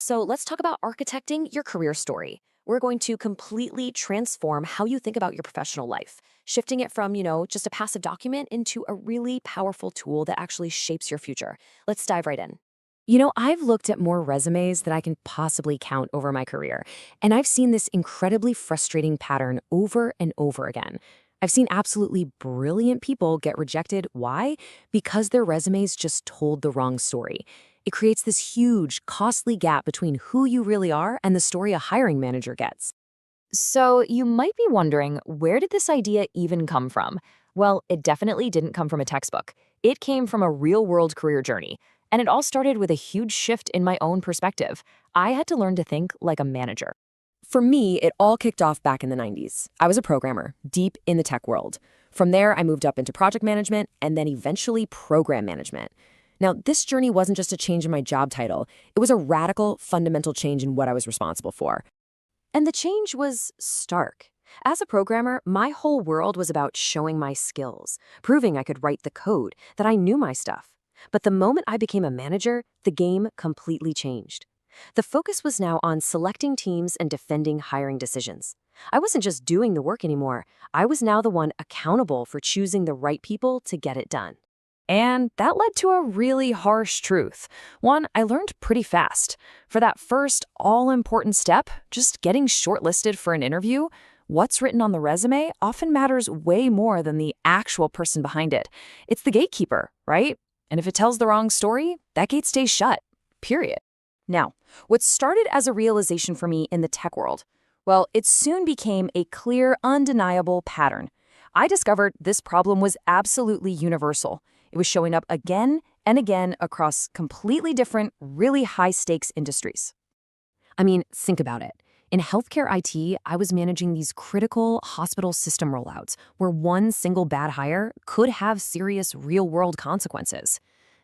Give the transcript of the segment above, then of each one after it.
So let's talk about architecting your career story. We're going to completely transform how you think about your professional life, shifting it from, just a passive document into a really powerful tool that actually shapes your future. Let's dive right in. I've looked at more resumes than I can possibly count over my career, and I've seen this incredibly frustrating pattern over and over again. I've seen absolutely brilliant people get rejected. Why? Because their resumes just told the wrong story. It creates this huge, costly gap between who you really are and the story a hiring manager gets. So, you might be wondering, where did this idea even come from? Well, it definitely didn't come from a textbook. It came from a real world career journey. And it all started with a huge shift in my own perspective. I had to learn to think like a manager. For me, it all kicked off back in the 90s. I was a programmer, deep in the tech world. From there, I moved up into project management and then eventually program management. Now, this journey wasn't just a change in my job title, it was a radical, fundamental change in what I was responsible for. And the change was stark. As a programmer, my whole world was about showing my skills, proving I could write the code, that I knew my stuff. But the moment I became a manager, the game completely changed. The focus was now on selecting teams and defending hiring decisions. I wasn't just doing the work anymore. I was now the one accountable for choosing the right people to get it done. And that led to a really harsh truth. One I learned pretty fast. For that first all important step, just getting shortlisted for an interview, what's written on the resume often matters way more than the actual person behind it. It's the gatekeeper, right? And if it tells the wrong story, that gate stays shut. Period. Now, what started as a realization for me in the tech world, well, it soon became a clear, undeniable pattern. I discovered this problem was absolutely universal. It was showing up again and again across completely different, really high-stakes industries. I mean, think about it. In healthcare IT, I was managing these critical hospital system rollouts where one single bad hire could have serious real-world consequences.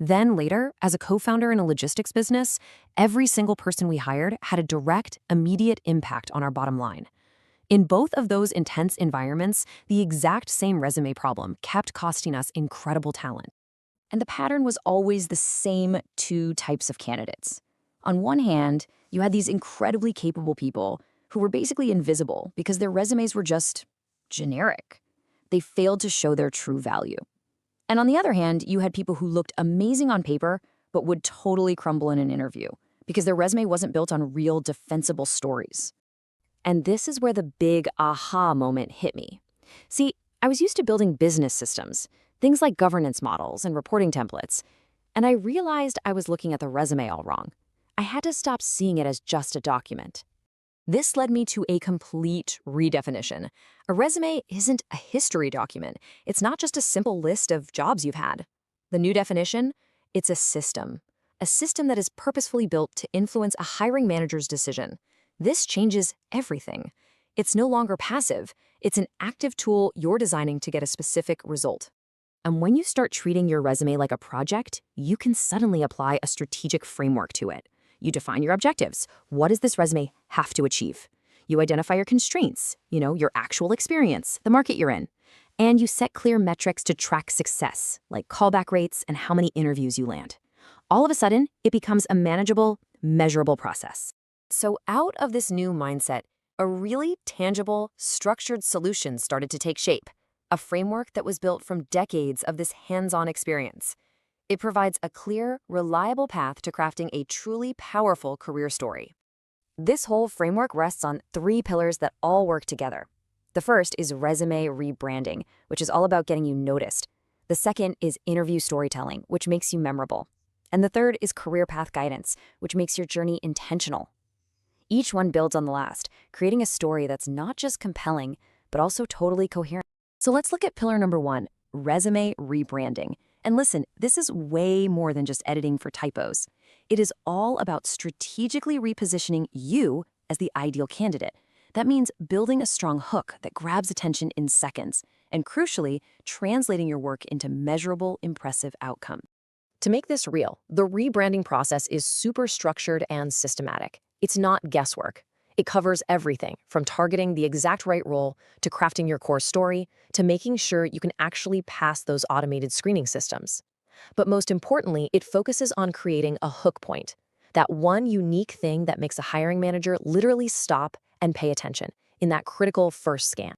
Then later, as a co-founder in a logistics business, every single person we hired had a direct, immediate impact on our bottom line. In both of those intense environments, the exact same resume problem kept costing us incredible talent. And the pattern was always the same two types of candidates. On one hand, you had these incredibly capable people who were basically invisible because their resumes were just generic. They failed to show their true value. And on the other hand, you had people who looked amazing on paper, but would totally crumble in an interview because their resume wasn't built on real defensible stories. And this is where the big aha moment hit me. See, I was used to building business systems, things like governance models and reporting templates, and I realized I was looking at the resume all wrong. I had to stop seeing it as just a document. This led me to a complete redefinition. A resume isn't a history document. It's not just a simple list of jobs you've had. The new definition? It's a system that is purposefully built to influence a hiring manager's decision. This changes everything. It's no longer passive. It's an active tool you're designing to get a specific result. And when you start treating your resume like a project, you can suddenly apply a strategic framework to it. You define your objectives. What does this resume have to achieve? You identify your constraints, your actual experience, the market you're in. And you set clear metrics to track success, like callback rates and how many interviews you land. All of a sudden, it becomes a manageable, measurable process. So out of this new mindset, a really tangible, structured solution started to take shape, a framework that was built from decades of this hands-on experience. It provides a clear, reliable path to crafting a truly powerful career story. This whole framework rests on three pillars that all work together. The first is resume rebranding, which is all about getting you noticed. The second is interview storytelling, which makes you memorable. And the third is career path guidance, which makes your journey intentional. Each one builds on the last, creating a story that's not just compelling, but also totally coherent. So let's look at pillar number one, resume rebranding. And listen, this is way more than just editing for typos. It is all about strategically repositioning you as the ideal candidate. That means building a strong hook that grabs attention in seconds, and crucially, translating your work into measurable, impressive outcomes. To make this real, the rebranding process is super structured and systematic. It's not guesswork. It covers everything from targeting the exact right role to crafting your core story to making sure you can actually pass those automated screening systems. But most importantly, it focuses on creating a hook point. That one unique thing that makes a hiring manager literally stop and pay attention in that critical first scan.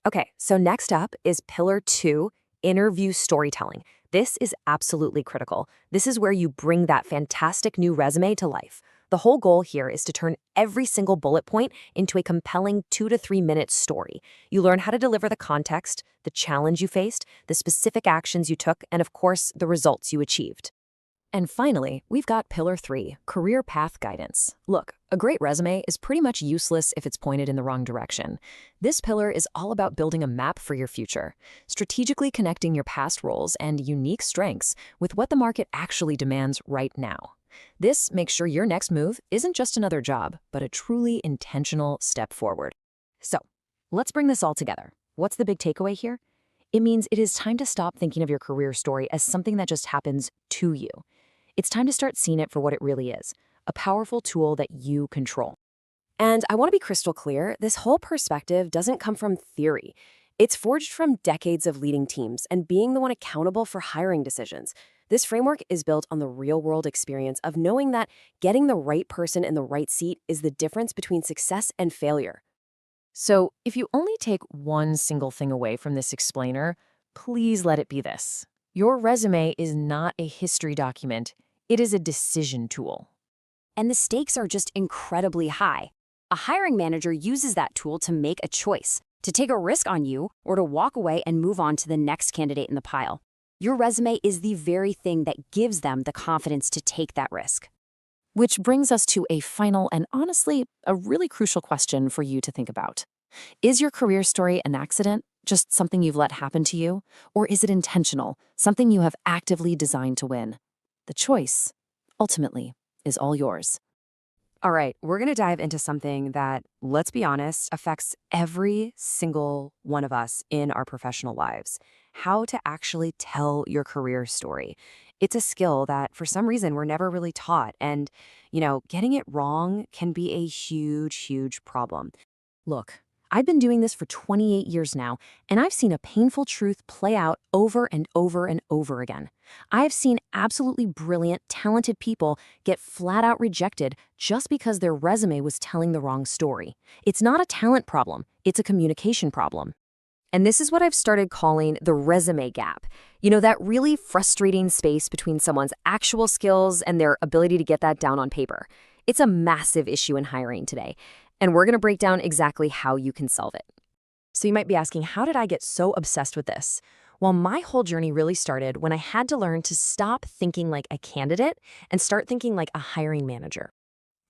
Okay, so next up is pillar 2, interview storytelling. This is absolutely critical. This is where you bring that fantastic new resume to life. The whole goal here is to turn every single bullet point into a compelling 2 to 3 minute story. You learn how to deliver the context, the challenge you faced, the specific actions you took, and of course, the results you achieved. And finally, we've got pillar 3, career path guidance. Look, a great resume is pretty much useless if it's pointed in the wrong direction. This pillar is all about building a map for your future, strategically connecting your past roles and unique strengths with what the market actually demands right now. This makes sure your next move isn't just another job, but a truly intentional step forward. So, let's bring this all together. What's the big takeaway here? It means it is time to stop thinking of your career story as something that just happens to you. It's time to start seeing it for what it really is, a powerful tool that you control. And I want to be crystal clear, this whole perspective doesn't come from theory. It's forged from decades of leading teams and being the one accountable for hiring decisions. This framework is built on the real-world experience of knowing that getting the right person in the right seat is the difference between success and failure. So, if you only take one single thing away from this explainer, please let it be this. Your resume is not a history document. It is a decision tool. And the stakes are just incredibly high. A hiring manager uses that tool to make a choice, to take a risk on you, or to walk away and move on to the next candidate in the pile. Your resume is the very thing that gives them the confidence to take that risk. Which brings us to a final and honestly, a really crucial question for you to think about. Is your career story an accident, just something you've let happen to you? Or is it intentional, something you have actively designed to win? The choice, ultimately, is all yours. All right, we're going to dive into something that, let's be honest, affects every single one of us in our professional lives. How to actually tell your career story. It's a skill that, for some reason, we're never really taught. And, getting it wrong can be a huge, huge problem. Look, I've been doing this for 28 years now, and I've seen a painful truth play out over and over and over again. I've seen absolutely brilliant, talented people get flat out rejected just because their resume was telling the wrong story. It's not a talent problem, it's a communication problem. And this is what I've started calling the resume gap. That really frustrating space between someone's actual skills and their ability to get that down on paper. It's a massive issue in hiring today. And we're going to break down exactly how you can solve it. So you might be asking, how did I get so obsessed with this? Well, my whole journey really started when I had to learn to stop thinking like a candidate and start thinking like a hiring manager.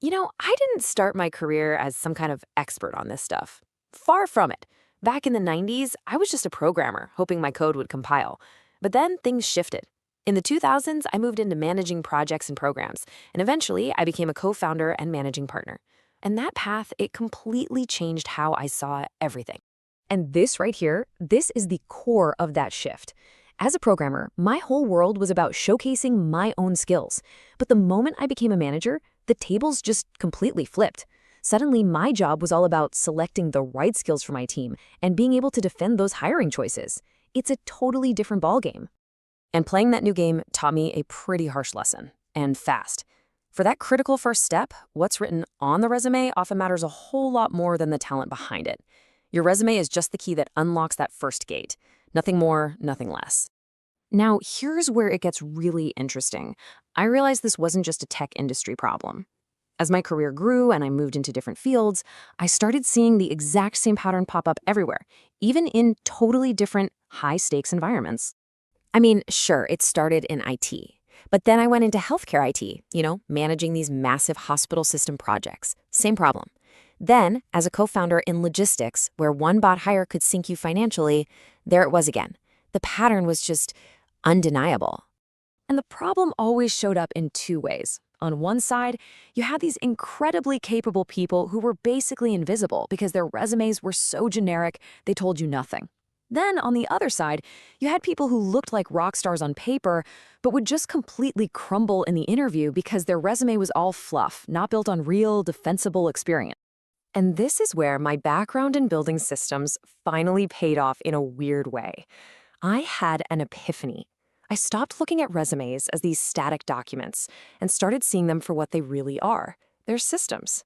I didn't start my career as some kind of expert on this stuff. Far from it. Back in the 90s, I was just a programmer, hoping my code would compile. But then things shifted. In the 2000s, I moved into managing projects and programs, and eventually I became a co-founder and managing partner. And that path, it completely changed how I saw everything. And this right here, this is the core of that shift. As a programmer, my whole world was about showcasing my own skills. But the moment I became a manager, the tables just completely flipped. Suddenly, my job was all about selecting the right skills for my team and being able to defend those hiring choices. It's a totally different ballgame. And playing that new game taught me a pretty harsh lesson, and fast. For that critical first step, what's written on the resume often matters a whole lot more than the talent behind it. Your resume is just the key that unlocks that first gate. Nothing more, nothing less. Now, here's where it gets really interesting. I realized this wasn't just a tech industry problem. As my career grew and I moved into different fields, I started seeing the exact same pattern pop up everywhere, even in totally different, high-stakes environments. I mean, sure, it started in IT. But then I went into healthcare IT, managing these massive hospital system projects. Same problem. Then, as a co-founder in logistics, where one bot hire could sink you financially, there it was again. The pattern was just undeniable. And the problem always showed up in two ways. On one side, you had these incredibly capable people who were basically invisible because their resumes were so generic, they told you nothing. Then, on the other side, you had people who looked like rock stars on paper, but would just completely crumble in the interview because their resume was all fluff, not built on real, defensible experience. And this is where my background in building systems finally paid off in a weird way. I had an epiphany. I stopped looking at resumes as these static documents and started seeing them for what they really are. They're systems.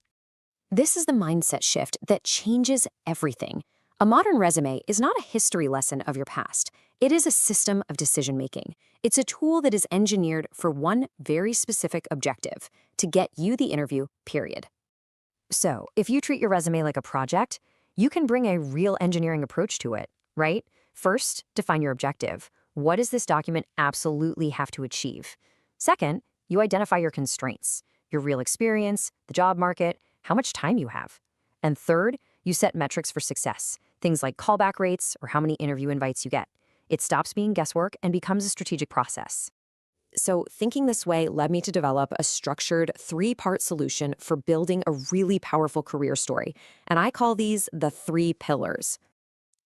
This is the mindset shift that changes everything. A modern resume is not a history lesson of your past. It is a system of decision making. It's a tool that is engineered for one very specific objective: to get you the interview, period. So, if you treat your resume like a project, you can bring a real engineering approach to it, right? First, define your objective. What does this document absolutely have to achieve? Second, you identify your constraints, your real experience, the job market, how much time you have. And third, you set metrics for success, things like callback rates or how many interview invites you get. It stops being guesswork and becomes a strategic process. So thinking this way led me to develop a structured 3-part solution for building a really powerful career story, and I call these the 3 pillars.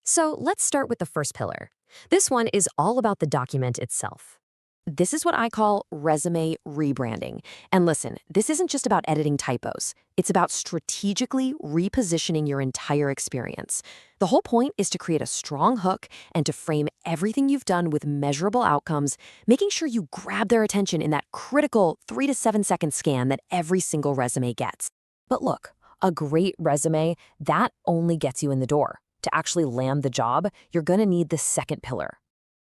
So let's start with the first pillar. This one is all about the document itself. This is what I call resume rebranding. And listen, this isn't just about editing typos. It's about strategically repositioning your entire experience. The whole point is to create a strong hook and to frame everything you've done with measurable outcomes, making sure you grab their attention in that critical 3 to 7 second scan that every single resume gets. But look, a great resume, that only gets you in the door. To actually land the job, you're going to need the second pillar: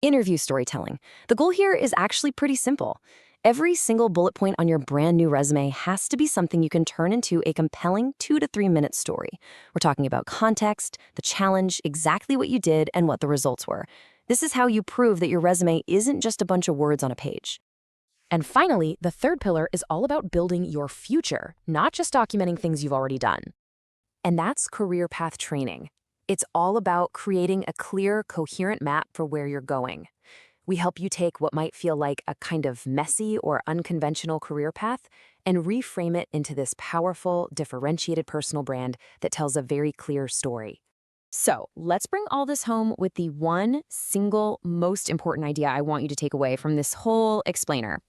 interview storytelling. The goal here is actually pretty simple. Every single bullet point on your brand new resume has to be something you can turn into a compelling 2 to 3 minute story. We're talking about context, the challenge, exactly what you did, and what the results were. This is how you prove that your resume isn't just a bunch of words on a page. And finally, the third pillar is all about building your future, not just documenting things you've already done. And that's career path training. It's all about creating a clear, coherent map for where you're going. We help you take what might feel like a kind of messy or unconventional career path and reframe it into this powerful, differentiated personal brand that tells a very clear story. So let's bring all this home with the one single most important idea I want you to take away from this whole explainer.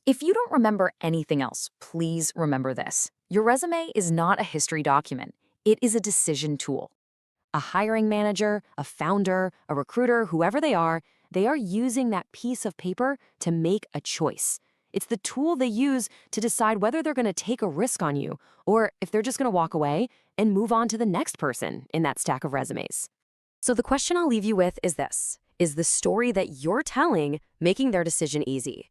If you don't remember anything else, please remember this. Your resume is not a history document. It is a decision tool. A hiring manager, a founder, a recruiter, whoever they are using that piece of paper to make a choice. It's the tool they use to decide whether they're going to take a risk on you or if they're just going to walk away and move on to the next person in that stack of resumes. So the question I'll leave you with is this: is the story that you're telling making their decision easy?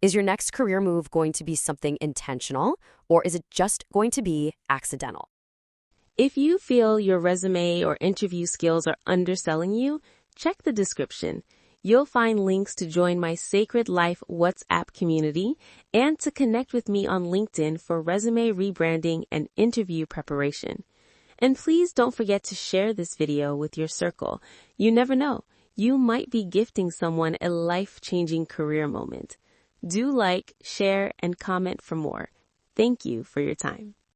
Is your next career move going to be something intentional, or is it just going to be accidental? If you feel your resume or interview skills are underselling you, check the description. You'll find links to join my Sacred Life WhatsApp community and to connect with me on LinkedIn for resume rebranding and interview preparation. And please don't forget to share this video with your circle. You never know, you might be gifting someone a life-changing career moment. Do like, share, and comment for more. Thank you for your time.